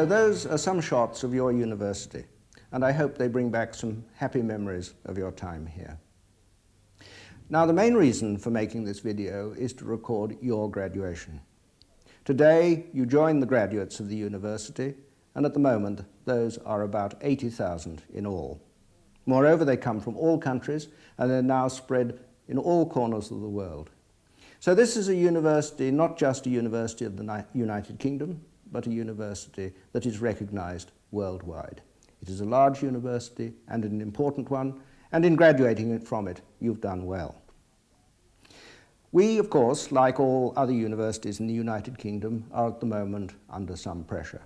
So those are some shots of your university, and I hope they bring back some happy memories of your time here. Now, the main reason for making this video is to record your graduation. Today, you join the graduates of the university, and at the moment, those are about 80,000 in all. Moreover, they come from all countries, and they're now spread in all corners of the world. So this is a university, not just a university of the United Kingdom, but a university that is recognized worldwide. It is a large university and an important one, and in graduating from it, you've done well. We, of course, like all other universities in the United Kingdom, are at the moment under some pressure.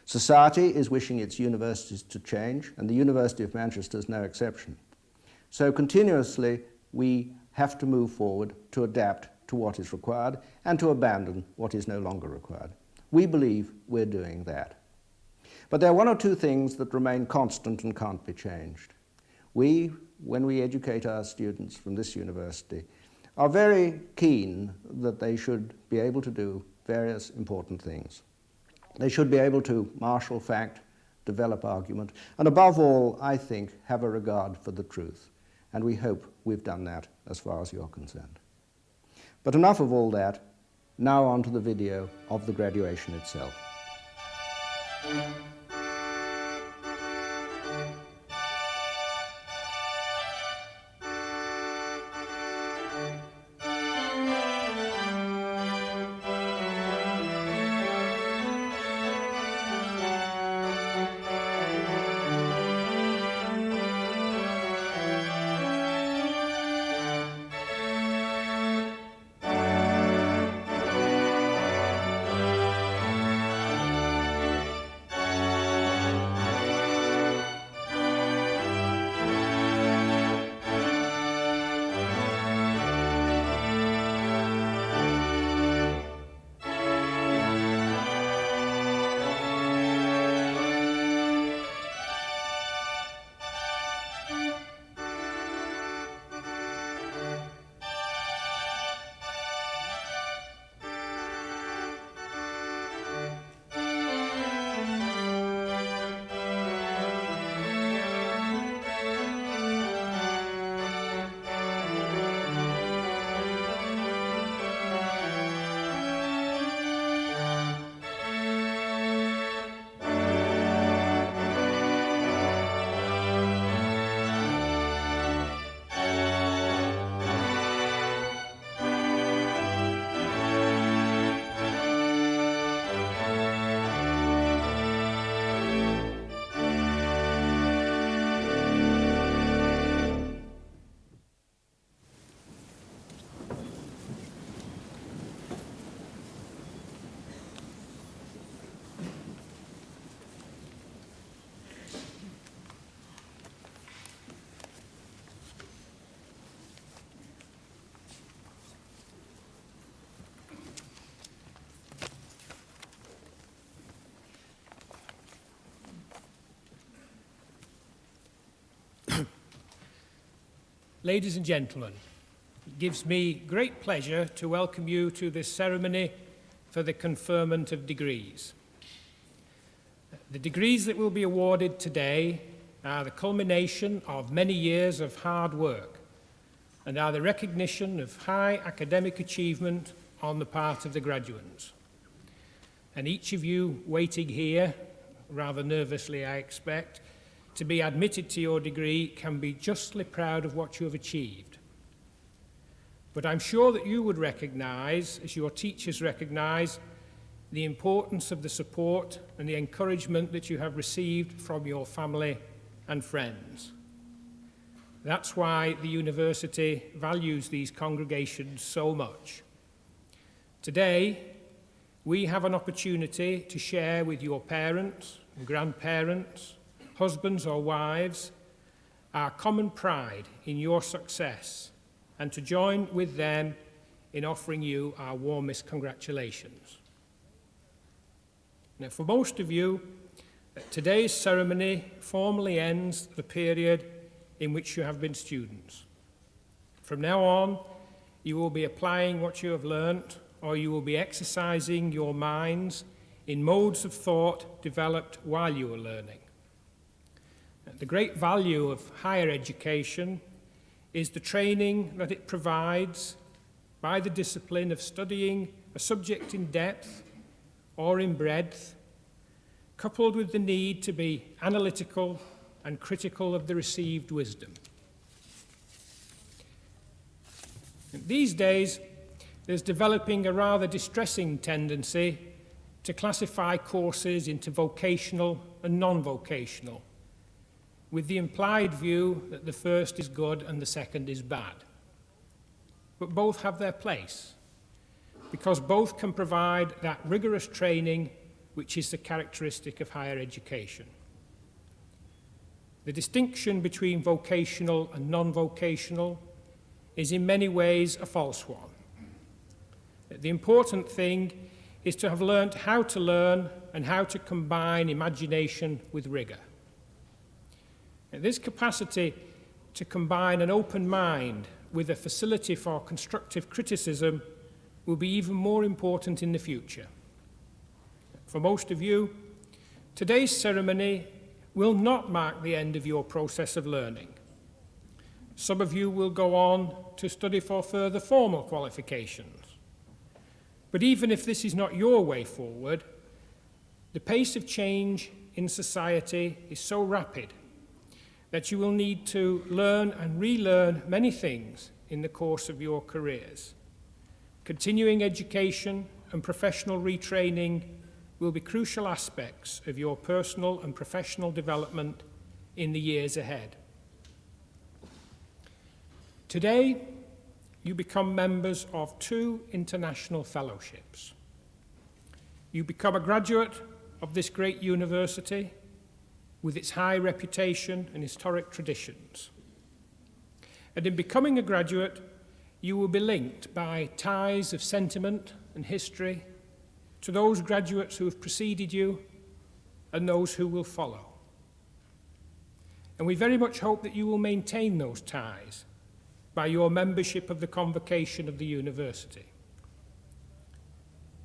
Society is wishing its universities to change, and the University of Manchester is no exception. So continuously, we have to move forward to adapt to what is required and to abandon what is no longer required. We believe we're doing that. But there are one or two things that remain constant and can't be changed. We, when we educate our students from this university, are very keen that they should be able to do various important things. They should be able to marshal fact, develop argument, and above all, I think, have a regard for the truth. And we hope we've done that as far as you're concerned. But enough of all that, now on to the video of the graduation itself. Ladies and gentlemen, it gives me great pleasure to welcome you to this ceremony for the conferment of degrees. The degrees that will be awarded today are the culmination of many years of hard work and are the recognition of high academic achievement on the part of the graduates. And each of you waiting here, rather nervously I expect, to be admitted to your degree can be justly proud of what you have achieved. But I'm sure that you would recognise, as your teachers recognise, the importance of the support and the encouragement that you have received from your family and friends. That's why the university values these congregations so much. Today, we have an opportunity to share with your parents and grandparents, husbands or wives, our common pride in your success and to join with them in offering you our warmest congratulations. Now, for most of you, today's ceremony formally ends the period in which you have been students. From now on, you will be applying what you have learnt, or you will be exercising your minds in modes of thought developed while you were learning. The great value of higher education is the training that it provides by the discipline of studying a subject in depth or in breadth, coupled with the need to be analytical and critical of the received wisdom. These days, there's developing a rather distressing tendency to classify courses into vocational and non-vocational, with the implied view that the first is good and the second is bad. But both have their place, because both can provide that rigorous training which is the characteristic of higher education. The distinction between vocational and non-vocational is in many ways a false one. The important thing is to have learnt how to learn and how to combine imagination with rigour. This capacity to combine an open mind with a facility for constructive criticism will be even more important in the future. For most of you, today's ceremony will not mark the end of your process of learning. Some of you will go on to study for further formal qualifications. But even if this is not your way forward, the pace of change in society is so rapid that you will need to learn and relearn many things in the course of your careers. Continuing education and professional retraining will be crucial aspects of your personal and professional development in the years ahead. Today, you become members of 2 international fellowships. You become a graduate of this great university with its high reputation and historic traditions. And in becoming a graduate, you will be linked by ties of sentiment and history to those graduates who have preceded you and those who will follow. And we very much hope that you will maintain those ties by your membership of the convocation of the university.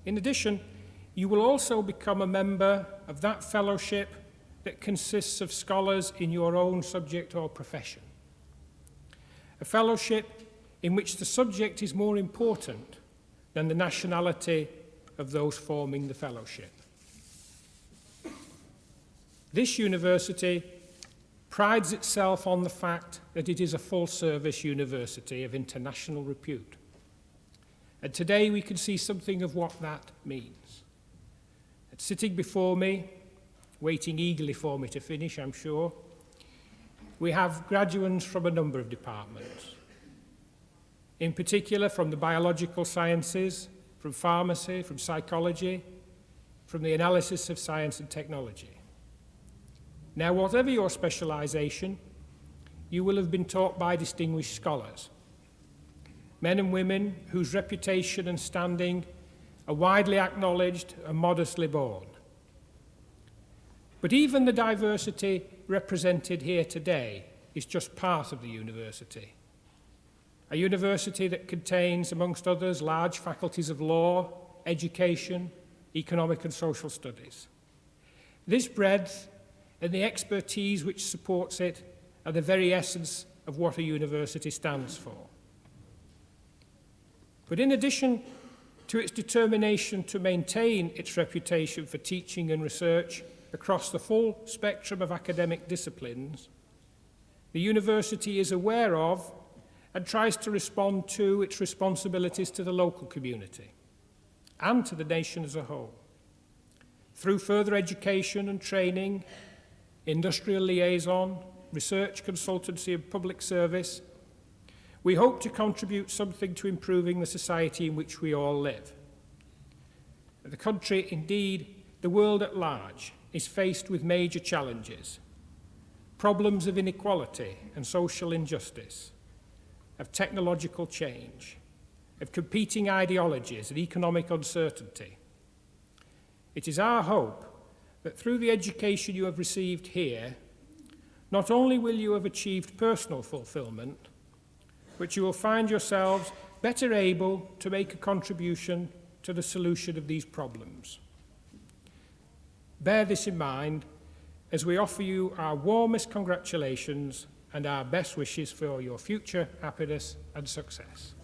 In addition, you will also become a member of that fellowship that consists of scholars in your own subject or profession. A fellowship in which the subject is more important than the nationality of those forming the fellowship. This university prides itself on the fact that it is a full-service university of international repute. And today we can see something of what that means. And sitting before me, waiting eagerly for me to finish, I'm sure, we have graduates from a number of departments. In particular, from the biological sciences, from pharmacy, from psychology, from the analysis of science and technology. Now, whatever your specialisation, you will have been taught by distinguished scholars, men and women whose reputation and standing are widely acknowledged and modestly borne. But even the diversity represented here today is just part of the university. A university that contains, amongst others, large faculties of law, education, economic and social studies. This breadth and the expertise which supports it are the very essence of what a university stands for. But in addition to its determination to maintain its reputation for teaching and research across the full spectrum of academic disciplines, the university is aware of and tries to respond to its responsibilities to the local community and to the nation as a whole. Through further education and training, industrial liaison, research, consultancy and public service, we hope to contribute something to improving the society in which we all live. The country, indeed, the world at large, is faced with major challenges, problems of inequality and social injustice, of technological change, of competing ideologies and economic uncertainty. It is our hope that through the education you have received here, not only will you have achieved personal fulfillment, but you will find yourselves better able to make a contribution to the solution of these problems. Bear this in mind as we offer you our warmest congratulations and our best wishes for your future happiness and success.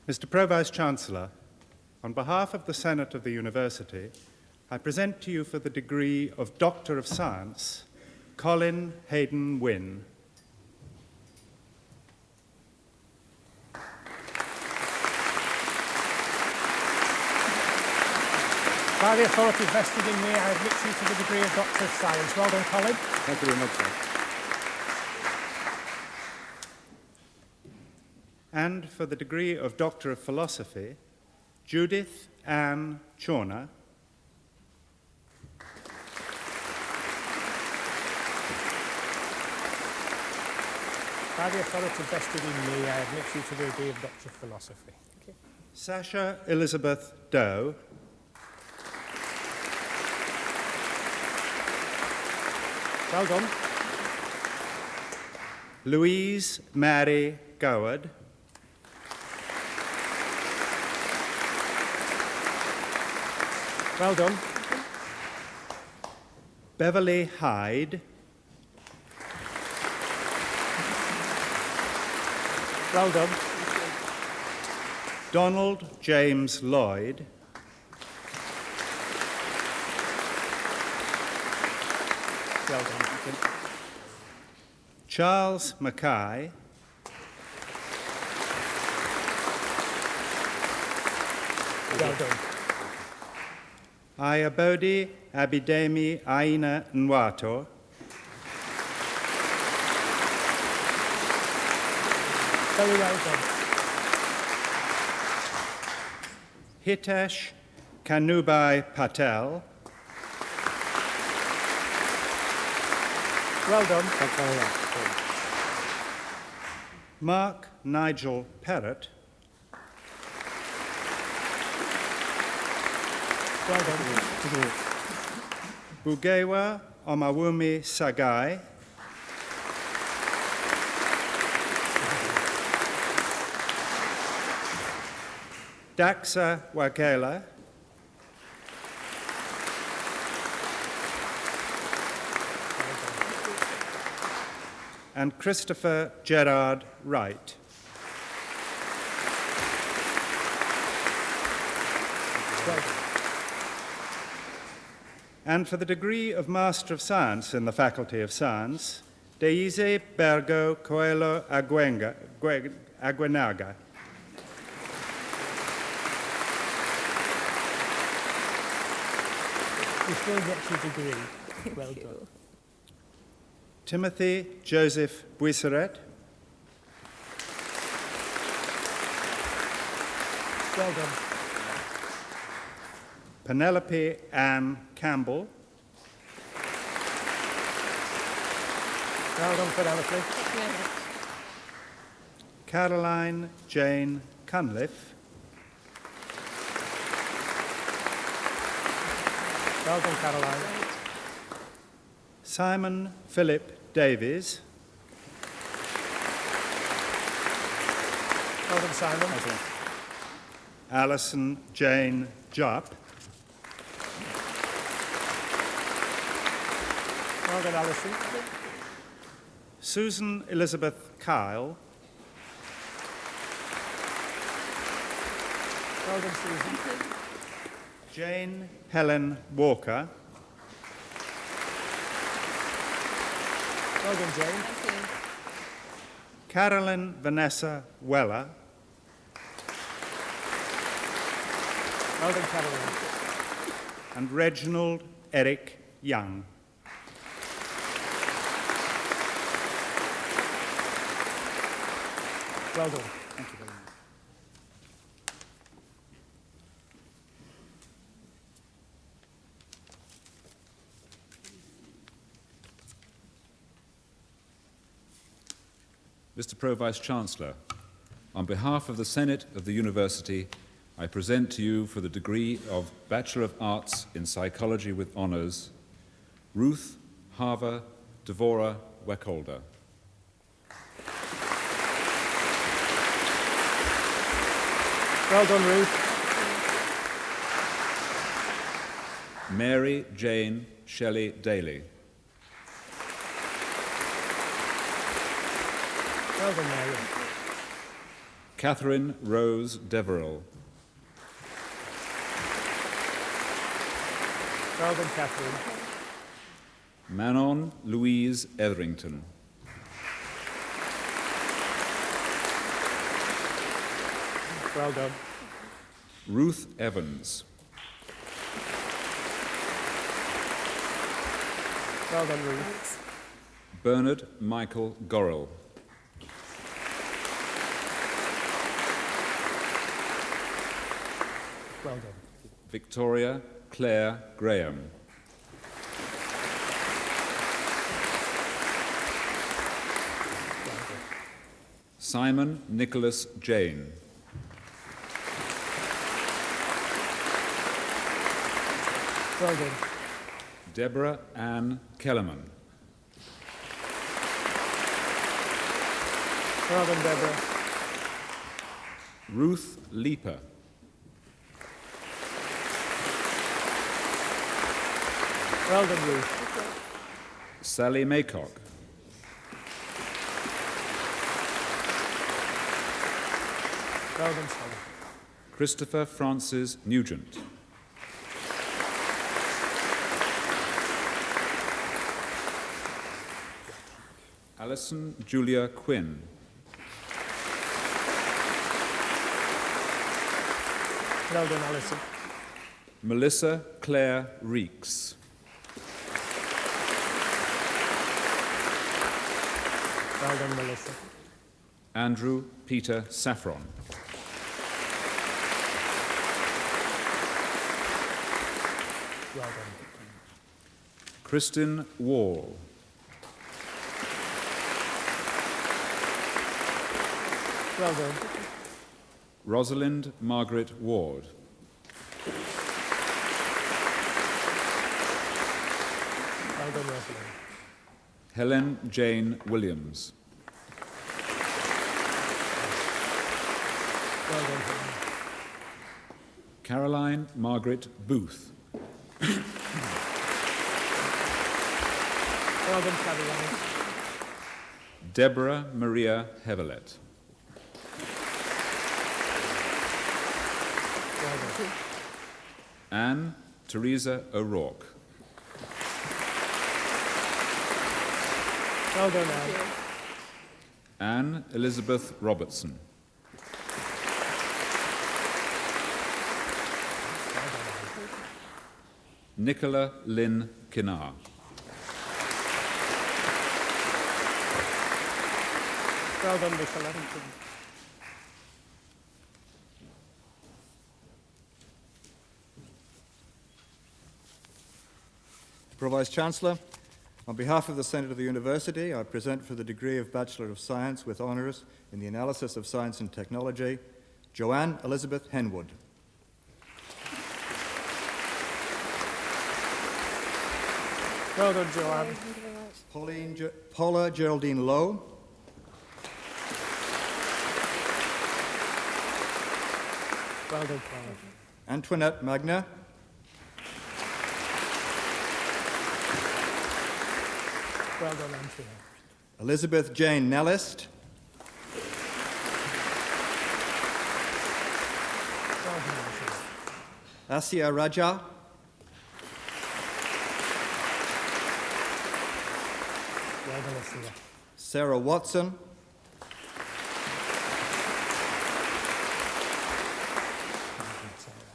Mr. Pro-Vice-Chancellor, on behalf of the Senate of the University, I present to you for the degree of Doctor of Science, Colin Hayden Wynne. By the authority vested in me, I admit you to the degree of Doctor of Science. Well done, Colin. Thank you very much, sir. And for the degree of Doctor of Philosophy, Judith Ann Chawner. By the authority vested in me, I admit you to the degree of Doctor of Philosophy. Okay. Sasha Elizabeth Doe. Well done. Louise Mary Goward. Well done. Beverly Hyde. Well done. Donald James Lloyd. Well done. Charles Mackay. Well done. Ayabodi Abidemi Aina Nwato. Very well done. Hitesh Kanubai Patel. Well done. Mark Nigel Perrott. Well done. Bugewa Omawumi Sagai. Daxa Wakela. And Christopher Gerard Wright. Well done. And for the degree of Master of Science in the Faculty of Science, Deise Bergo Coelho Aguenaga. You still get your degree. Well done. Timothy Joseph Buisseret. Well done. Penelope Ann Campbell. Well done, Penelope. Caroline Jane Cunliffe. Well done, Caroline. Simon Philip Davies. Well done, Simon. Alison Jane Jupp. Well done, Alison. Susan Elizabeth Kyle. Well done, Susan. Jane Helen Walker. Well done, Jane. Carolyn Vanessa Weller. Well done, Caroline. And Reginald Eric Young. Well done. Thank you very much. Mr. Pro-Vice-Chancellor, on behalf of the Senate of the University, I present to you for the degree of Bachelor of Arts in Psychology with Honours, Ruth Harver Devora Wacholder. Well done, Ruth. Mary Jane Shelley Daly. Well done, Mary. Catherine Rose Deverell. Well done, Catherine. Manon Louise Etherington. Well done. Ruth Evans. Well done, Ruth. Bernard Michael Gorrell. Well done. Victoria Claire Graham. Simon Nicholas Jane. Well done. Deborah Ann Kellerman. Well done, Deborah. Ruth Leaper. Well done, Ruth. Sally Maycock. Well done, Sally. Christopher Francis Nugent. Alison Julia Quinn. Well done, Alison. Melissa Claire Reeks. Well done, Melissa. Andrew Peter Saffron. Well done. Kristen Wall. Well done. Rosalind Margaret Ward. Well done, Rosalind. Helen Jane Williams. Well done, Helen. Caroline Margaret Booth. Well done, Caroline. Deborah Maria Hevelet. Well done. Anne Teresa O'Rourke. Well done, Anne. Anne Elizabeth Robertson. Nicola Lynn Kinnar. Well done, Nicola. Pro-Vice-Chancellor, on behalf of the Senate of the University, I present for the degree of Bachelor of Science with Honours in the Analysis of Science and Technology, Joanne Elizabeth Henwood. Well done, Joanne. Paula Geraldine Lowe. Well done, Paula. Antoinette Magna. Well done, Antoinette. Elizabeth Jane Nellist. Well done, Antoinette. Asia Raja. Well done, Asia. Sarah Watson.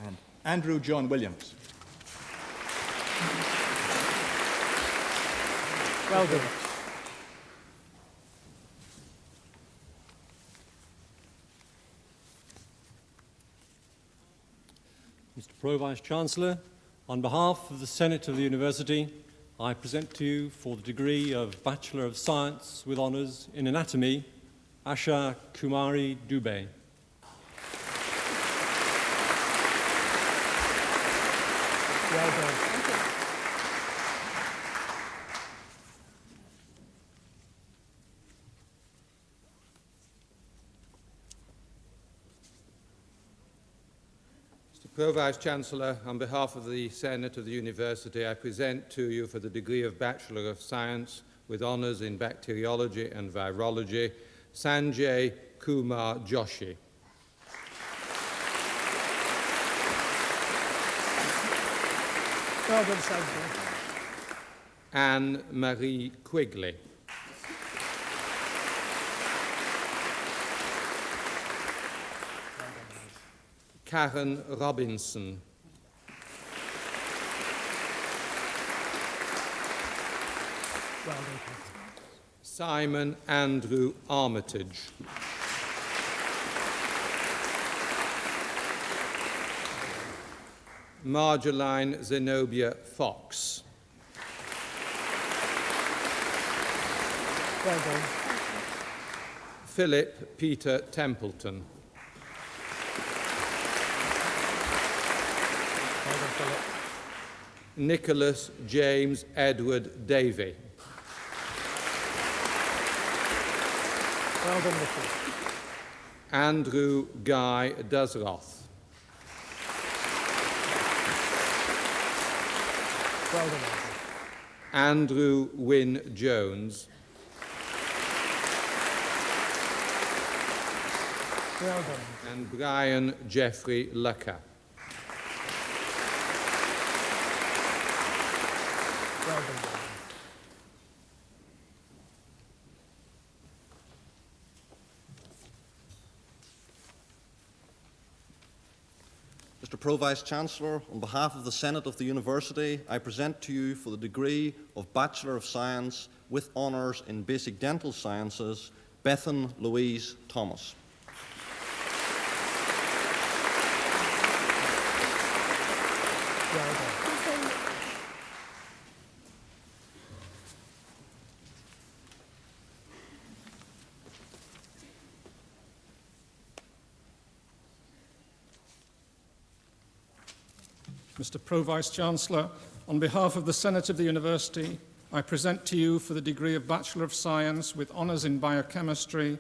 And Andrew John Williams. Well done. Mr. Pro-Vice-Chancellor, on behalf of the Senate of the University, I present to you for the degree of Bachelor of Science with Honours in Anatomy, Asha Kumari Dubey. Well done. Pro Vice-Chancellor, on behalf of the Senate of the University, I present to you for the degree of Bachelor of Science with honours in Bacteriology and Virology, Sanjay Kumar Joshi. Well done, Sanjay. Anne-Marie Quigley. Karen Robinson. Well done. Simon Andrew Armitage. Marjoline Zenobia Fox. Well done. Philip Peter Templeton. Well done, Philip. Nicholas James Edward Davey. Well done, Nicholas. Andrew Guy Dusroth. Well done, Andrew. Andrew Wynne Jones. Well done. And Brian Jeffrey Lucker. Well done, Brian. Mr. Pro Vice-Chancellor, on behalf of the Senate of the University, I present to you for the degree of Bachelor of Science with honours in Basic Dental Sciences, Bethan Louise Thomas. Well done. Mr. Pro Vice-Chancellor, on behalf of the Senate of the University, I present to you for the degree of Bachelor of Science with honours in Biochemistry,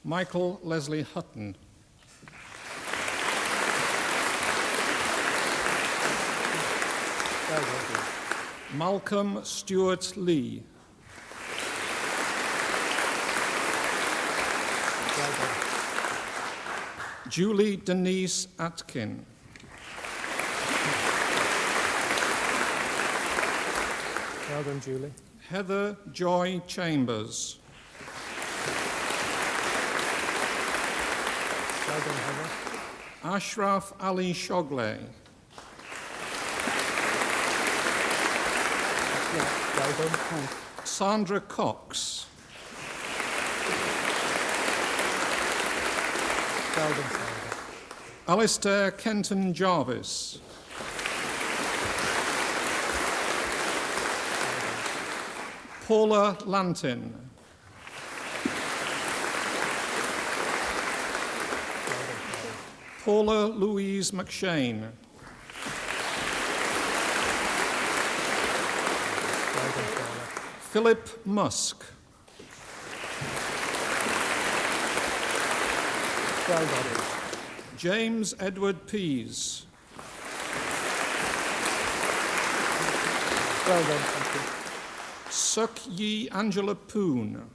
Michael Leslie Hutton. Well done. Malcolm Stewart Lee. Well done. Julie Denise Atkin. Well done, Julie. Heather Joy Chambers. Well done, Heather. Ashraf Ali Shogley. Well done. Thanks. Sandra Cox. Well done, Sandra. Alistair Kenton Jarvis. Paula Lantin. Paula Louise McShane. Well done, Paula. Philip Musk. Well done. James Edward Pease. Well done, thank you. Suk Yi Angela Poon.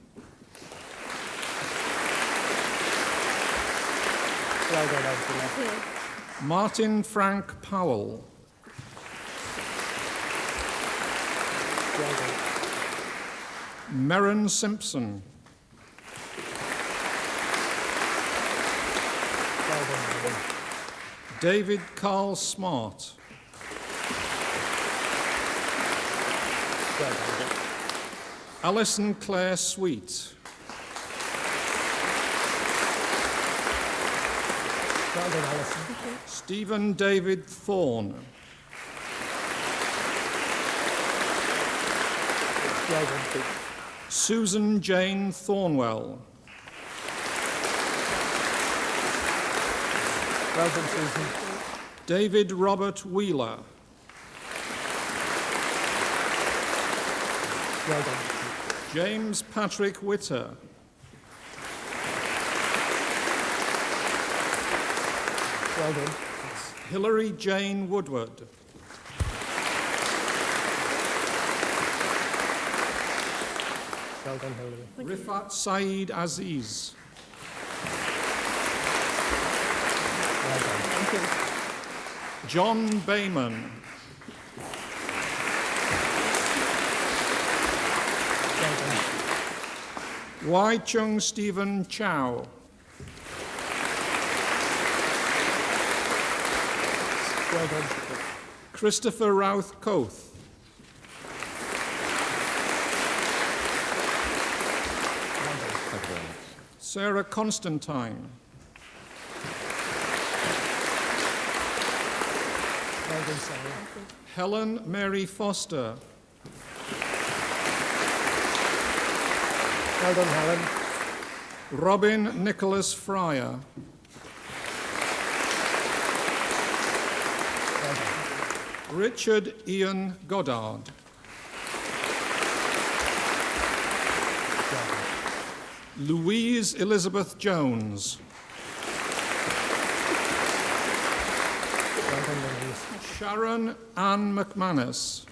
Well done, Angela. Martin Frank Powell. Well done. Merrin Simpson. Well done, Megan. David Carl Smart. Well done. Alison Claire Sweet. Well done, Alison. Stephen David Thorne. Well done, Pete. Susan Jane Thornwell. Well done, Susan. David Robert Wheeler. Well done. James Patrick Witter. Well done. Hilary Jane Woodward. Well done, Hilary. Rifat Saeed Aziz. Well done. Thank you. John Bayman. Well done. Wai Chung Stephen Chow. Well done. Christopher Routh Coath. Sarah Constantine. Well done, Sarah. Helen Mary Foster. Well done, Helen. Robin Nicholas Fryer. Well done. Richard Ian Goddard. Well done. Louise Elizabeth Jones. Well done, Louise. Sharon Ann McManus.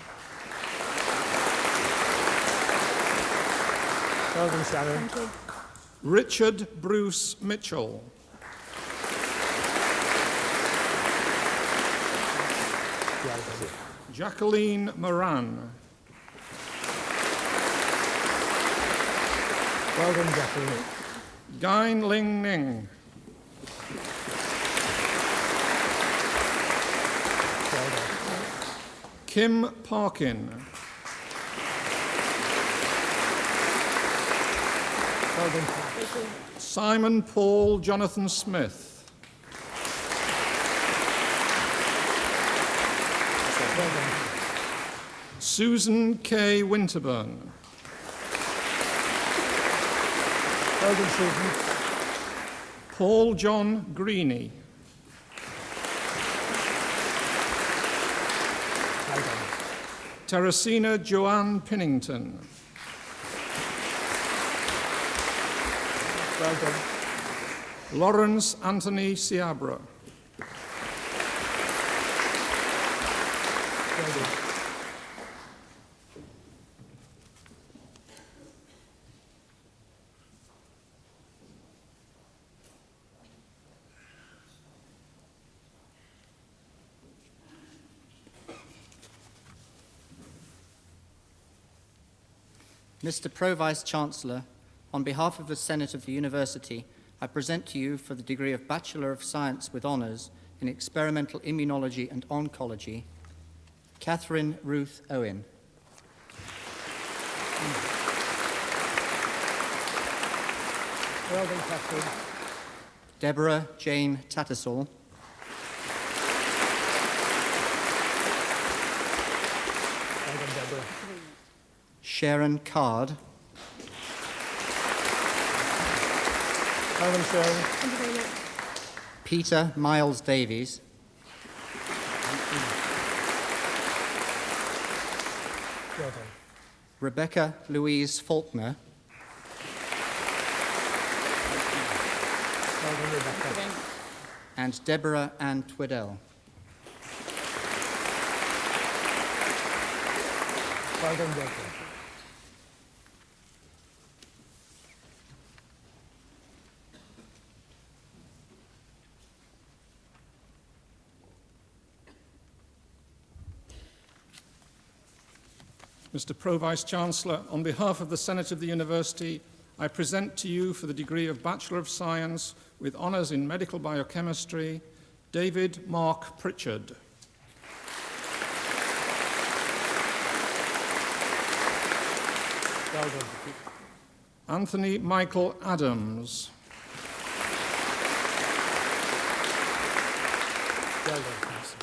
Well done, Sharon. Richard Bruce Mitchell. Well done. Jacqueline Moran. Well done, Jacqueline. Gain Ling Ning. Well done. Kim Parkin. Well done, Pat. Simon Paul Jonathan Smith. Well done. Susan K. Winterburn. Well done, Susan. Paul John Greeny. Well done. Teresina Joanne Pinnington. Well done. Lawrence Anthony Ciabra. Well done. Mr. Pro-Vice-Chancellor, on behalf of the Senate of the University, I present to you for the degree of Bachelor of Science with Honours in Experimental Immunology and Oncology, Catherine Ruth Owen. Well done, Catherine. Deborah Jane Tattersall. Well done, Deborah. Sharon Card. Well done, Sharon. Peter Miles Davies. Well done. Rebecca Louise Faulkner. Well done, Rebecca. And Deborah Ann Twiddell. Well done, Deborah. Mr. Pro-Vice-Chancellor, on behalf of the Senate of the University, I present to you for the degree of Bachelor of Science with honours in Medical Biochemistry, David Mark Pritchard. Well done. Anthony Michael Adams. Well done, Chris.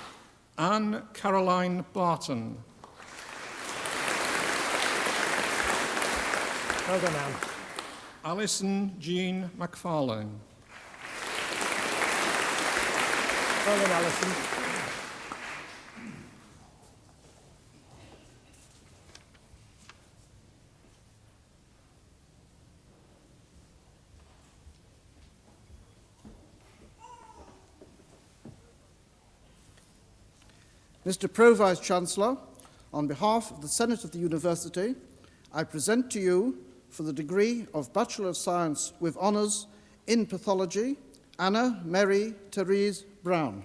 Anne Caroline Barton. Well done, Anne. Alison Jean McFarlane. Well done, Alison. Mr. Pro-Vice-Chancellor, on behalf of the Senate of the University, I present to you for the degree of Bachelor of Science with Honours in Pathology, Anna Mary Therese Brown.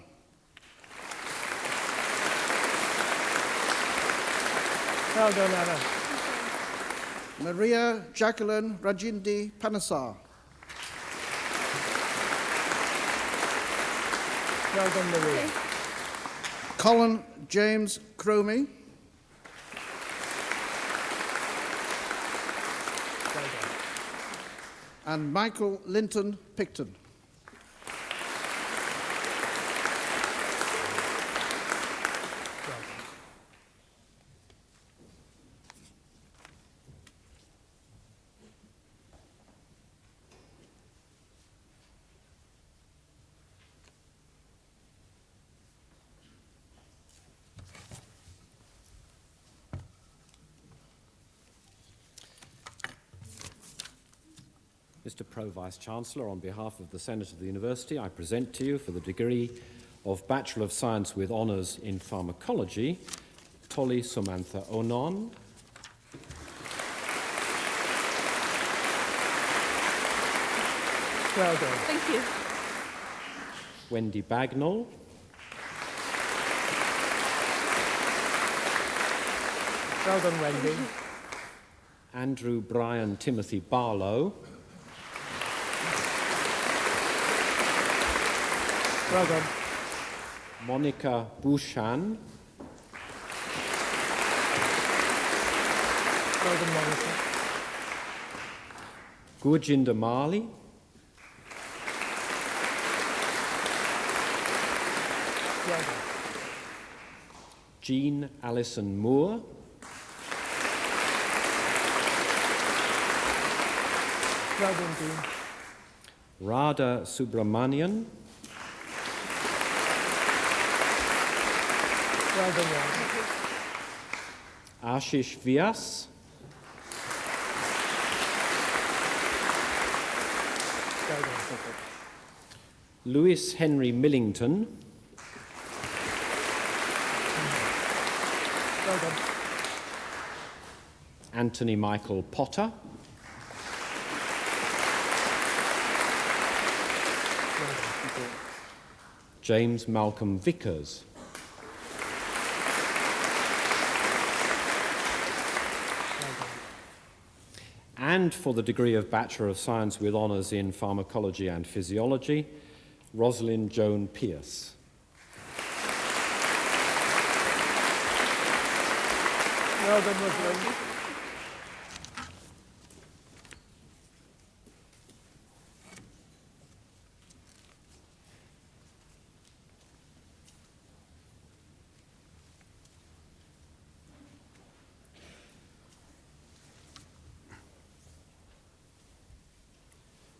Well done, Anna. Maria Jacqueline Rajindi Panasar. Well done, Maria. Colin James Cromie. Well done. And Michael Linton Picton. Well done. Mr. Pro-Vice-Chancellor, on behalf of the Senate of the University, I present to you for the degree of Bachelor of Science with Honours in Pharmacology, Tolly Samantha Onon. Well done. Thank you. Wendy Bagnall. Well done, Wendy. Andrew Brian Timothy Barlow. Well done. Monica Bouchan. Well done, Monica. Gurjinder Mali. Well done. Jean Alison Moore. Well done, Jean. Radha Subramanian. Well done, Radha. Ashish Vyas. Well done. Lewis Henry Millington. Well done. Anthony Michael Potter. James Malcolm Vickers. And for the degree of Bachelor of Science with Honours in Pharmacology and Physiology, Rosalind Joan Pierce. Well done, Rosalind.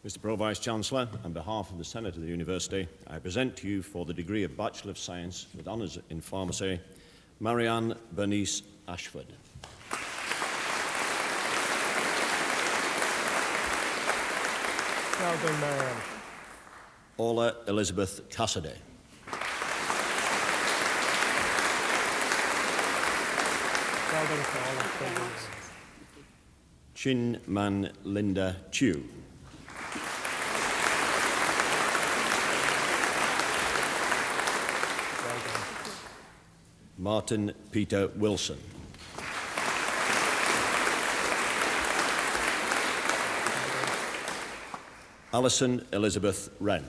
Mr. Pro-Vice-Chancellor, on behalf of the Senate of the University, I present to you for the degree of Bachelor of Science with Honours in Pharmacy, Marianne Bernice Ashford. Well done, Marianne. Ola Elizabeth Cassidy. Well done, Paula. Chin Man Linda Chew. Martin Peter Wilson. Alison Elizabeth Wren.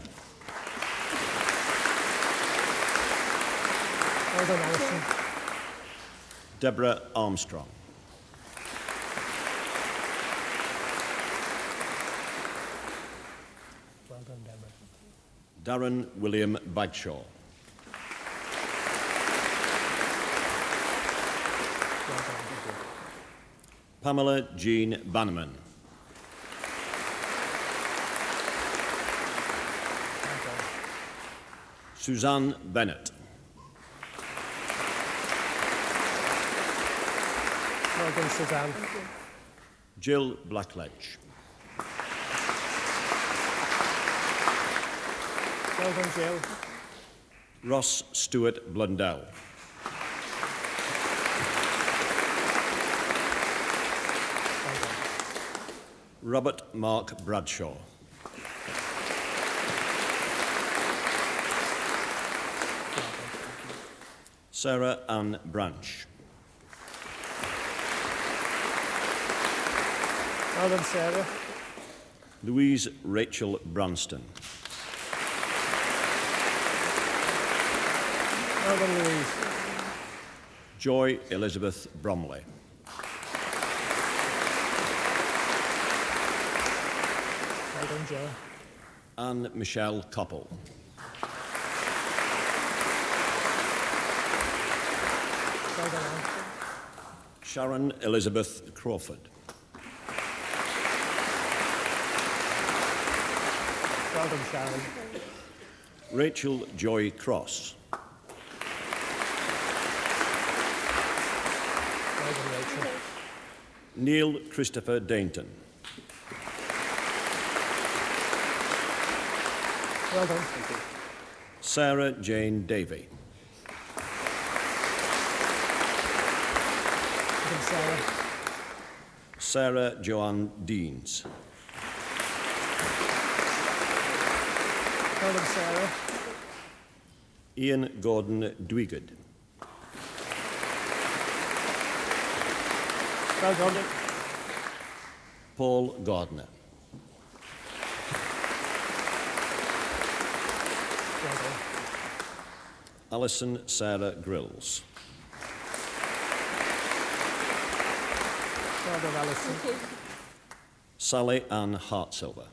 Well done, Alison. Deborah Armstrong. Well done, Deborah. Darren William Bagshaw. Well done. Pamela Jean Bannerman. Suzanne Bennett. Well done, Suzanne. Jill Blackledge. Well done, Jill. Ross Stewart Blundell. Robert Mark Bradshaw. Sarah Ann Branch. Well done, Sarah. Louise Rachel Branston. Well done, Louise. Joy Elizabeth Bromley. Well done, Joe. Anne Michelle Coppell. Well done, Anne. Sharon Elizabeth Crawford. Well done, Sharon. Rachel Joy Cross. Well done, Rachel. Neil Christopher Dainton. Well done. Thank you. Sarah Jane Davey. Well done, Sarah. Sarah Joanne Deans. Well done, Sarah. Ian Gordon Dwigard. Well done. Paul Gardner. Well done. Alison Sarah Grills. Well done, Alison. Sally Ann Hartsilver.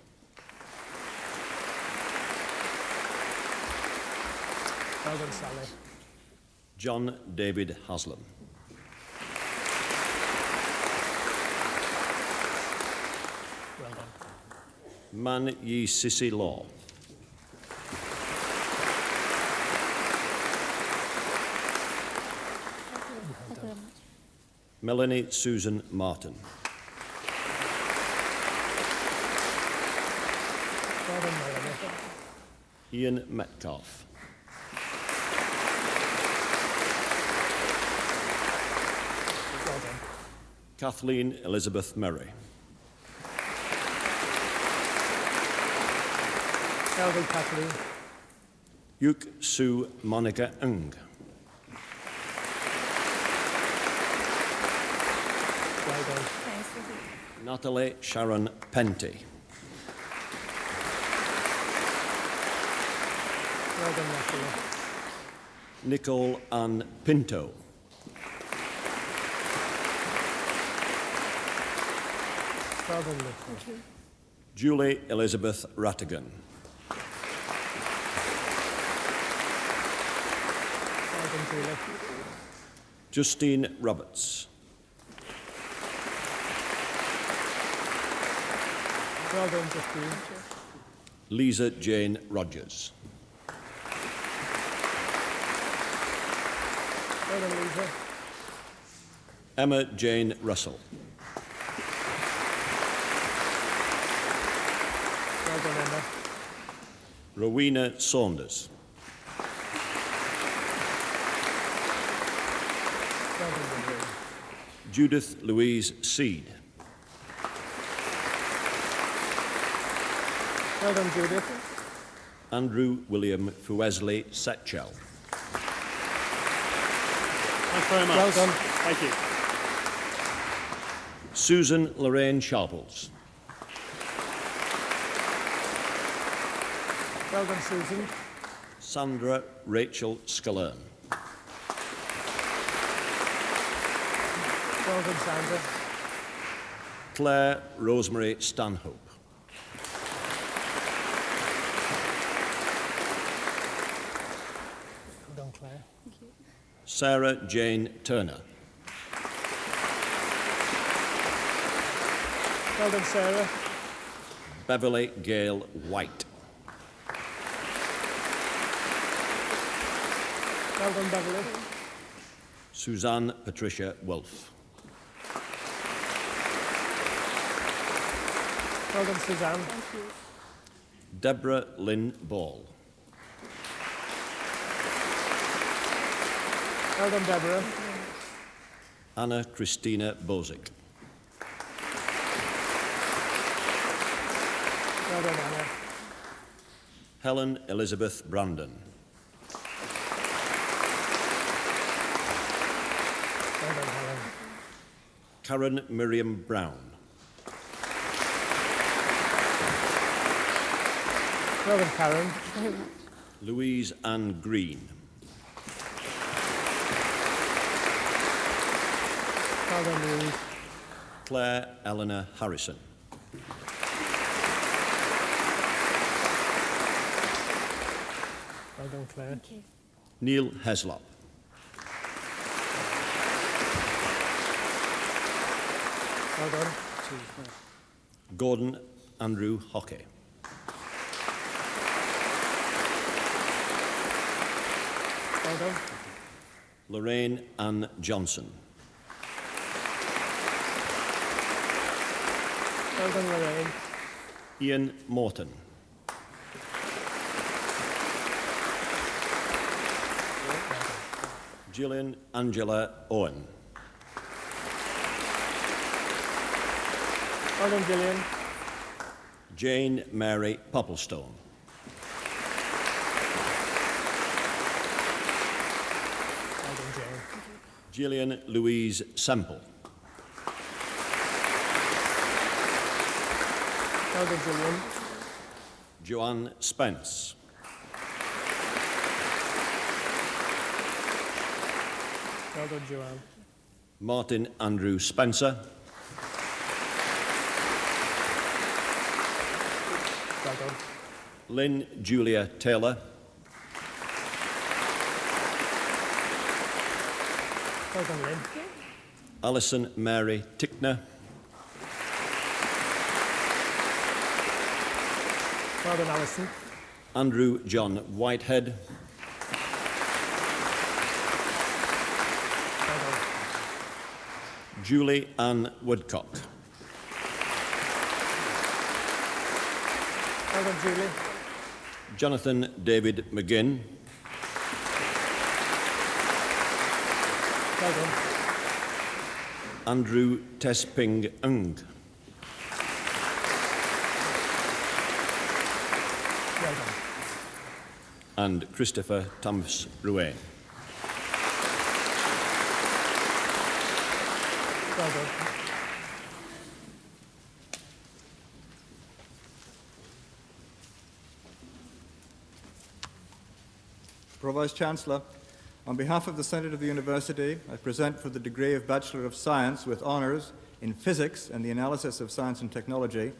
Well done, Sally. John David Haslam. Well done. Man Yi Sissy Law. Melanie Susan Martin. Well done, Melanie. Ian Metcalf. Well done. Kathleen Elizabeth Murray. Well done, Kathleen. Yuk Sue Monica Ng. Well done. Natalie Sharon Penty. Well done, Natalie. Nicole Ann Pinto. Well done, Nicole. Julie Elizabeth Rattigan. Well done, Julie. Justine Roberts. Well done, Justine. Lisa Jane Rogers. Well done, Lisa. Emma Jane Russell. Well done, Emma. Rowena Saunders. Well done, Rowena. Judith Louise Seed. Well done, Judith. Andrew William Fuesley Setchell. Thanks very much. Well done. Thank you. Susan Lorraine Sharples. Well done, Susan. Sandra Rachel Scalern. Well done, Sandra. Claire Rosemary Stanhope. Well done, Claire. Sarah Jane Turner. Well done, Sarah. Beverly Gale White. Well done, Beverly. Suzanne Patricia Wolfe. Well done, Suzanne. Deborah Lynn Ball. Well done, Deborah. Anna Christina Bozick. Well done, Anna. Helen Elizabeth Brandon. Well done, Helen. Karen Miriam Brown. Well done, Karen. Louise Ann Green. Well done, Louise. Claire Eleanor Harrison. Well done, Claire. Neil Heslop. Well done. Gordon Andrew Hockey. Well done. Lorraine Ann Johnson. Well done, Lorraine. Ian Morton. Gillian Angela Owen. Well done, Gillian. Jane Mary Popplestone. Well done, Jane. Gillian Louise Semple. Well done, Gillian. Joanne Spence. Well done, Joanne. Martin Andrew Spencer. Well done. Lynn Julia Taylor. Well done, Lynn. Alison Mary Tickner. Well done, Alison. Andrew John Whitehead. Well done. Julie Ann Woodcock. Well done, Julie. Jonathan David McGinn. Well done. Andrew Tesping Ng. Well done. And Christopher Thomas Ruane. Well done. Pro-Vice-Chancellor, on behalf of the Senate of the University, I present for the degree of Bachelor of Science with honours in Physics and the Analysis of Science and Technology,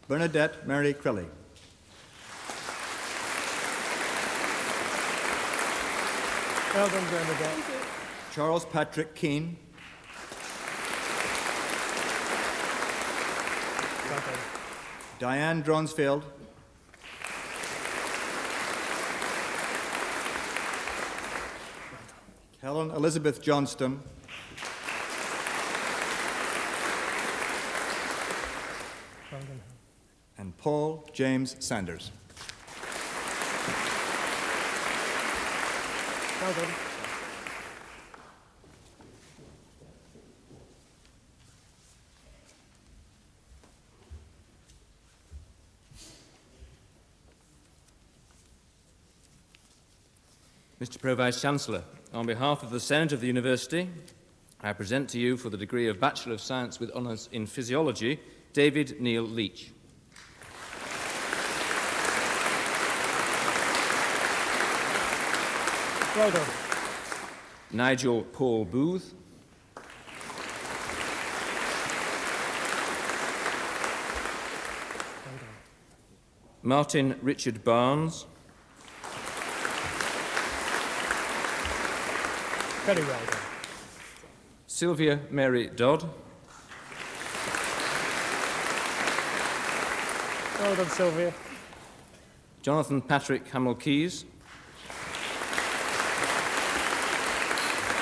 Bernadette Mary Crelly. Well done, Bernadette. Charles Patrick Keane. Well done. Diane Dronsfield. Helen Elizabeth Johnston. Well done. And Paul James Sanders. Well done. Mr. Pro-Vice-Chancellor, on behalf of the Senate of the University, I present to you for the degree of Bachelor of Science with Honours in Physiology, David Neil Leach. Well done. Nigel Paul Booth. Martin Richard Barnes. Very well done. Sylvia Mary Dodd. Well done, Sylvia. Jonathan Patrick Hamill-Keyes.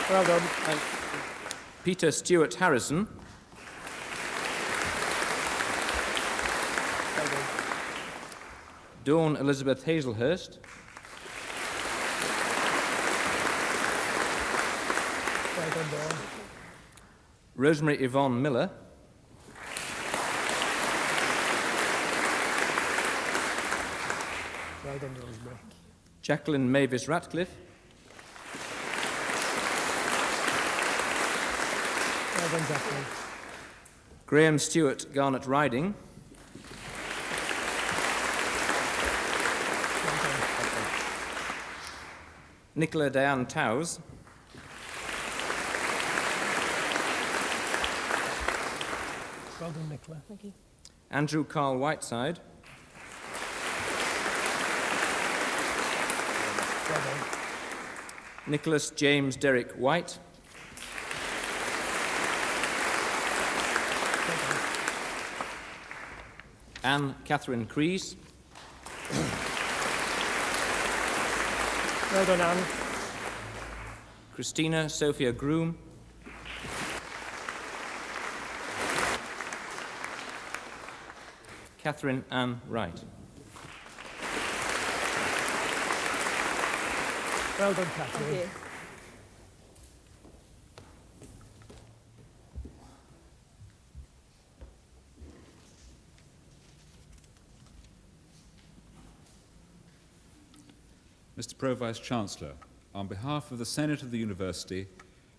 Well done. Peter Stewart Harrison. Well done. Dawn Elizabeth Hazelhurst. Well done, Dawn. Rosemary Yvonne Miller. Well done, Rosemary. Jacqueline Mavis Ratcliffe. Well done, Jacqueline. Graham Stewart Garnet Riding. Well done. Nicola Diane Towes. Well done, Nicola. Thank you. Andrew Carl Whiteside. Well done. Nicholas James Derrick White. Well done. Anne Catherine Crease. Well done, Anne. Christina Sophia Groom. Catherine Ann Wright. Well done, Catherine. Thank you. Mr. Pro-Vice-Chancellor, on behalf of the Senate of the University,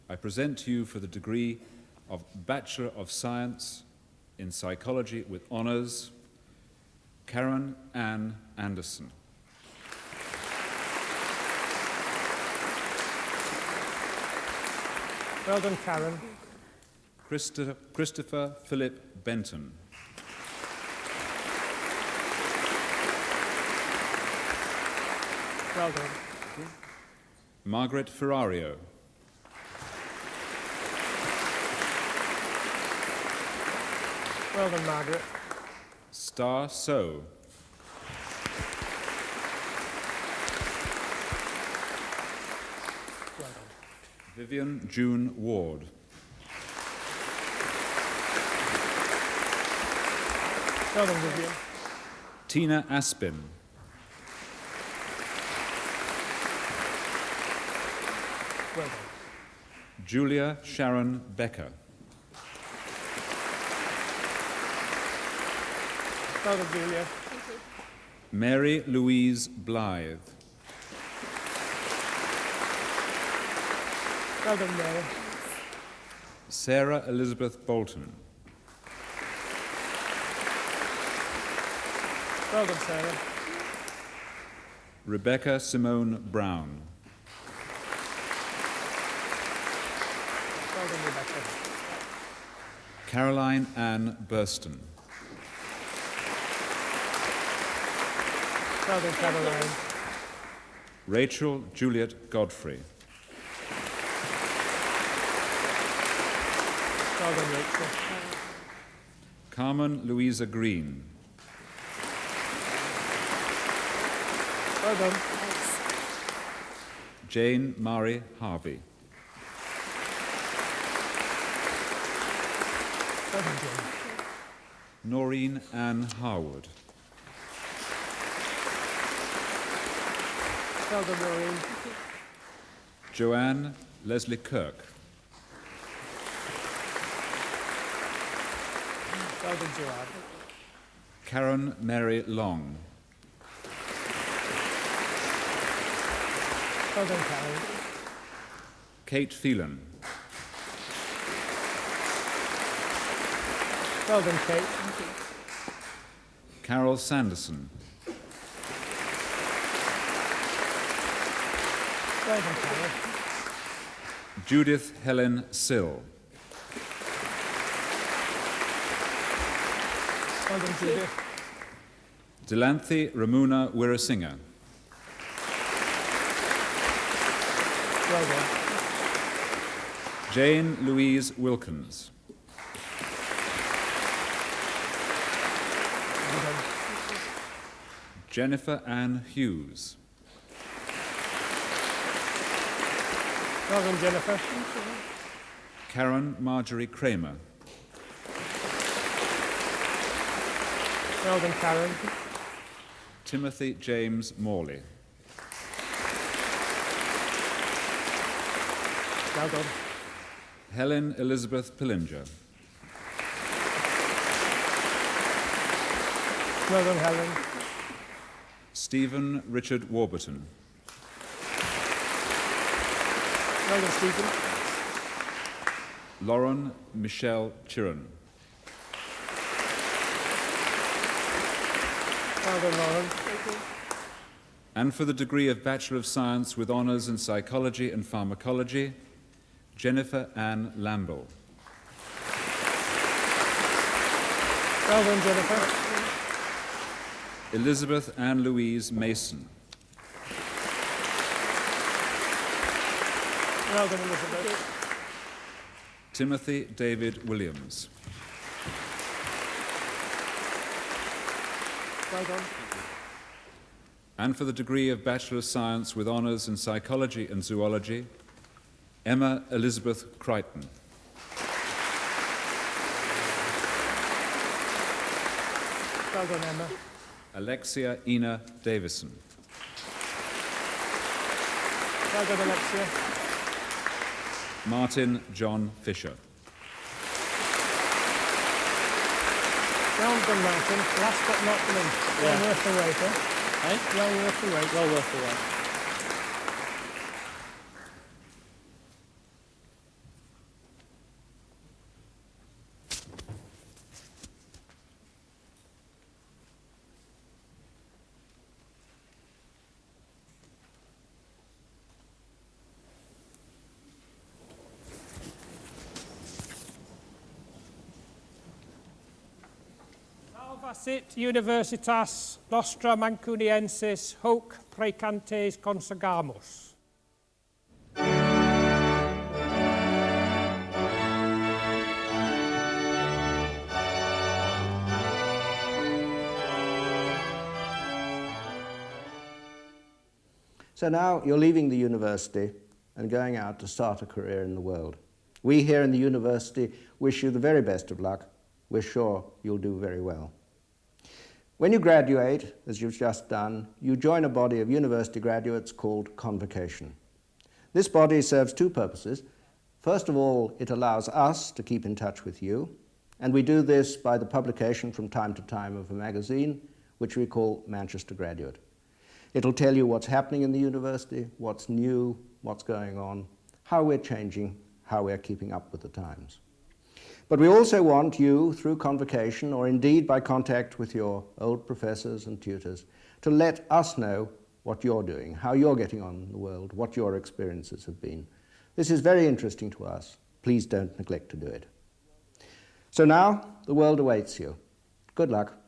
I present to you for the degree of Bachelor of Science in Psychology with Honours, Karen Ann Anderson. Well done, Karen. Christopher Philip Benton. Well done. Margaret Ferrario. Well done, Margaret. Star So. Well done. Vivian June Ward. Well done, Vivian. Tina Aspin. Well done. Julia Sharon Becker. Well done, Julia. Mary Louise Blythe. Well done, Mary. Sarah Elizabeth Bolton. Well done, Sarah. Rebecca Simone Brown. Well done, Rebecca. Caroline Ann Burston. Well done, Caroline. Rachel Juliet Godfrey. Well done, Rachel. Carmen Louisa Green. Well done. Jane Marie Harvey. Well done, Jane. Noreen Ann Harwood. Well done, Noreen. Joanne Leslie Kirk. Well done, Joanne. Karen Mary Long. Well done, Karen. Kate Phelan. Well done, Kate. Carol Sanderson. Well done, Carol. Judith Helen Sill. Well done, Judith. Delanthe Ramuna Wirasinger. Well done. Jane Louise Wilkins. Well done. Jennifer Ann Hughes. Well done, Jennifer. Karen Marjorie Kramer. Well done, Karen. Timothy James Morley. Well done. Helen Elizabeth Pillinger. Well done, Helen. Stephen Richard Warburton. Well done, Stephen. Lauren Michelle Chiron. Well done, Lauren. And for the degree of Bachelor of Science with Honours in Psychology and Pharmacology, Jennifer Ann Lamble. Well done, Jennifer. Elizabeth Ann Louise Mason. Well done, Elizabeth. Timothy David Williams. Well done. And for the degree of Bachelor of Science with Honours in Psychology and Zoology, Emma Elizabeth Crichton. Well done, Emma. Alexia Ina Davison. Well done, Alexia. Martin John Fisher. Well done, Martin. Last but not least. Well worth the wait, eh? Well worth the wait. Well worth the wait. Salvasit Universitas Nostra Mancuniensis hoc precantes consagamus. So now you're leaving the university and going out to start a career in the world. We here in the university wish you the very best of luck. We're sure you'll do very well. When you graduate, as you've just done, you join a body of university graduates called Convocation. This body serves two purposes. First of all, it allows us to keep in touch with you, and we do this by the publication from time to time of a magazine, which we call Manchester Graduate. It'll tell you what's happening in the university, what's new, what's going on, how we're changing, how we're keeping up with the times. But we also want you, through Convocation, or indeed by contact with your old professors and tutors, to let us know what you're doing, how you're getting on in the world, what your experiences have been. This is very interesting to us. Please don't neglect to do it. So now, the world awaits you. Good luck.